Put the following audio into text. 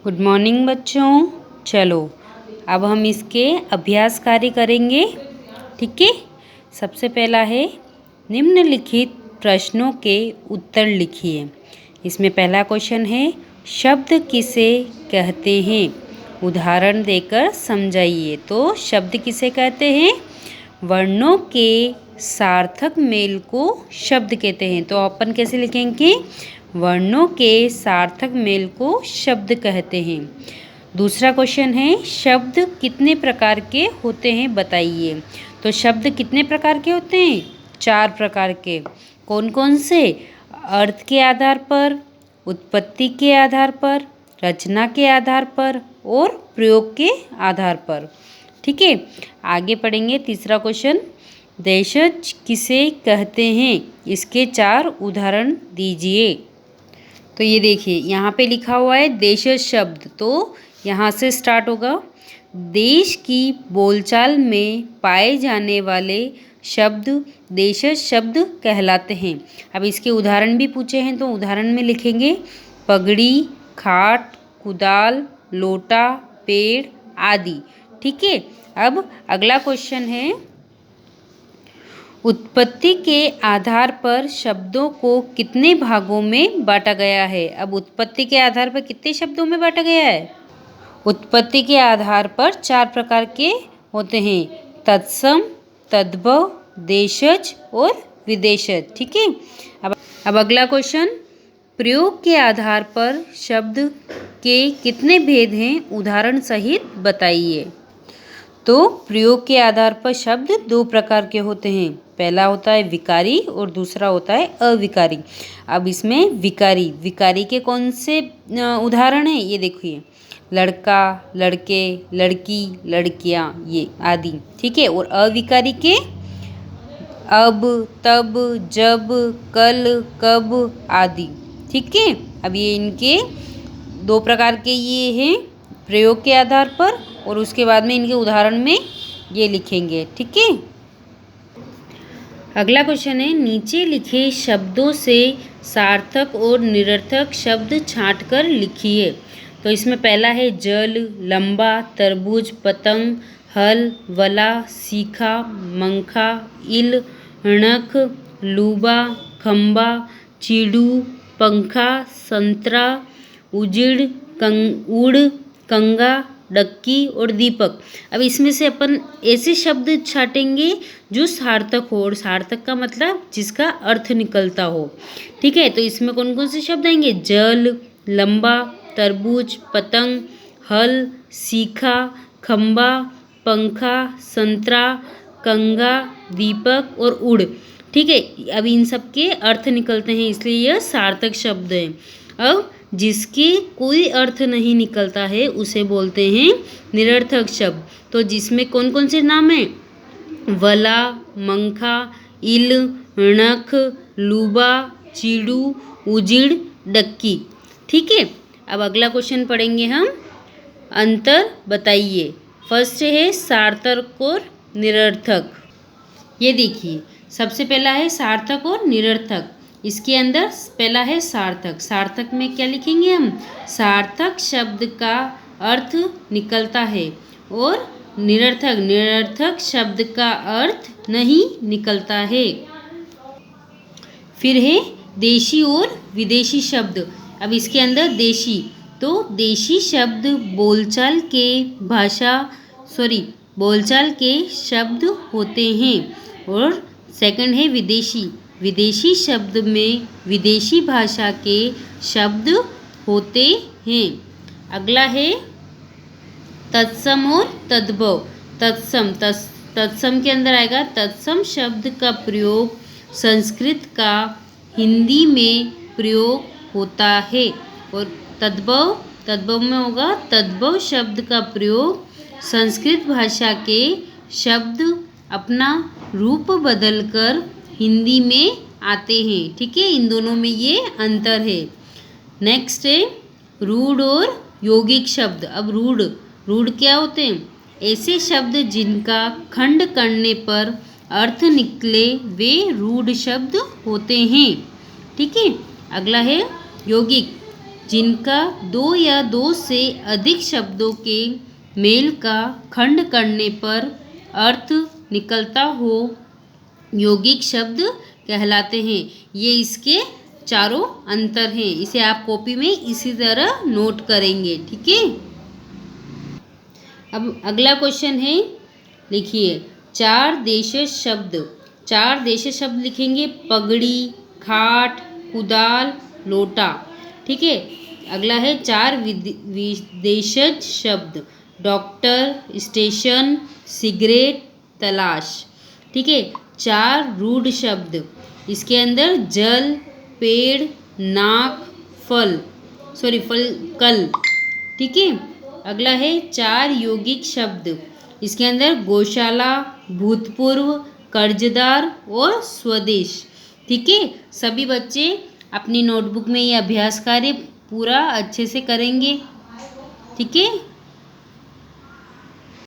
Good morning बच्चों। चलो अब हम इसके अभ्यास कार्य करेंगे। ठीक है। सबसे पहला है निम्नलिखित प्रश्नों के उत्तर लिखिए। इसमें पहला क्वेश्चन है शब्द किसे कहते हैं, उदाहरण देकर समझाइए। तो शब्द किसे कहते हैं? वर्णों के सार्थक मेल को शब्द कहते हैं। तो अपन कैसे लिखेंगे? वर्णों के सार्थक मेल को शब्द कहते हैं। दूसरा क्वेश्चन है शब्द कितने प्रकार के होते हैं बताइए। तो शब्द कितने प्रकार के होते हैं? 4 प्रकार के। कौन कौन से? अर्थ के आधार पर, उत्पत्ति के आधार पर, रचना के आधार पर और प्रयोग के आधार पर। ठीक है। आगे पढ़ेंगे। तीसरा क्वेश्चन देशज किसे कहते हैं, इसके 4 उदाहरण दीजिए। तो ये देखिए यहाँ पे लिखा हुआ है देशज शब्द। तो यहाँ से स्टार्ट होगा। देश की बोलचाल में पाए जाने वाले शब्द देशज शब्द कहलाते हैं। अब इसके उदाहरण भी पूछे हैं तो उदाहरण में लिखेंगे पगड़ी, खाट, कुदाल, लोटा, पेड़ आदि। ठीक है। अब अगला क्वेश्चन है उत्पत्ति के आधार पर शब्दों को कितने भागों में बांटा गया है। अब उत्पत्ति के आधार पर कितने शब्दों में बांटा गया है? उत्पत्ति के आधार पर 4 प्रकार के होते हैं, तत्सम, तद्भव, देशज और विदेशज। ठीक है। अब अगला क्वेश्चन प्रयोग के आधार पर शब्द के कितने भेद हैं, उदाहरण सहित बताइए। तो प्रयोग के आधार पर शब्द 2 प्रकार के होते हैं। पहला होता है विकारी और दूसरा होता है अविकारी। अब इसमें विकारी के कौन से उदाहरण हैं ये देखिए, लड़का, लड़के, लड़की, लड़कियां ये आदि। ठीक है। और अविकारी के अब, तब, जब, कल, कब आदि। ठीक है। अब ये इनके 2 प्रकार के ये हैं प्रयोग के आधार पर, और उसके बाद में इनके उदाहरण में ये लिखेंगे। ठीक है। अगला क्वेश्चन है नीचे लिखे शब्दों से सार्थक और निरर्थक शब्द छांटकर लिखिए। तो इसमें पहला है जल, लंबा, तरबूज, पतंग, हल, वला, सीखा, मंखा, इल, णक, लूबा, खंबा, चीड़ू, पंखा, संतरा, उजिड़, उड़, कंगा, डक्की और दीपक। अब इसमें से अपन ऐसे शब्द छाटेंगे जो सार्थक हो, और सार्थक का मतलब जिसका अर्थ निकलता हो। ठीक है। तो इसमें कौन कौन से शब्द आएंगे? जल, लंबा, तरबूज, पतंग, हल, सीखा, खंबा, पंखा, संतरा, कंगा, दीपक और उड़। ठीक है। अब इन सब के अर्थ निकलते हैं, इसलिए यह सार्थक शब्द है। अब जिसके कोई अर्थ नहीं निकलता है उसे बोलते हैं निरर्थक शब्द। तो जिसमें कौन कौन से नाम हैं? वला, मंखा, इल, णक, लूबा, चीड़ू, उजिड़, डक्की। ठीक है। अब अगला क्वेश्चन पढ़ेंगे हम, अंतर बताइए। फर्स्ट है सार्थक और निरर्थक। ये देखिए सबसे पहला है सार्थक और निरर्थक। इसके अंदर पहला है सार्थक। सार्थक में क्या लिखेंगे हम? सार्थक शब्द का अर्थ निकलता है, और निरर्थक शब्द का अर्थ नहीं निकलता है। फिर है देशी और विदेशी शब्द। अब इसके अंदर देशी, तो देशी शब्द बोलचाल के शब्द होते हैं। और सेकंड है विदेशी शब्द में विदेशी भाषा के शब्द होते हैं। अगला है तत्सम और तद्भव। तत्सम के अंदर आएगा तत्सम शब्द का प्रयोग संस्कृत का हिंदी में प्रयोग होता है। और तद्भव में होगा तद्भव शब्द का प्रयोग संस्कृत भाषा के शब्द अपना रूप बदलकर हिंदी में आते हैं। ठीक है। इन दोनों में ये अंतर है। नेक्स्ट है रूढ़ और यौगिक शब्द। अब रूढ़ क्या होते हैं? ऐसे शब्द जिनका खंड करने पर अर्थ निकले वे रूढ़ शब्द होते हैं। ठीक है। अगला है यौगिक। जिनका दो या दो से अधिक शब्दों के मेल का खंड करने पर अर्थ निकलता हो, यौगिक शब्द कहलाते हैं। ये इसके चारों अंतर हैं। इसे आप कॉपी में इसी तरह नोट करेंगे, ठीक है। अब अगला क्वेश्चन है, लिखिए चार देशज शब्द। चार देशज शब्द लिखेंगे, पगड़ी, खाट, कुदाल, लोटा, ठीक है। अगला है चार विदेशज शब्द, डॉक्टर, स्टेशन, सिगरेट, तलाश, ठीक है। चार रूढ़ शब्द, इसके अंदर जल, पेड़, नाक, कल, ठीक है। अगला है चार यौगिक शब्द, इसके अंदर गौशाला, भूतपूर्व, कर्जदार और स्वदेश, ठीक है। सभी बच्चे अपनी नोटबुक में ये अभ्यास कार्य पूरा अच्छे से करेंगे, ठीक है।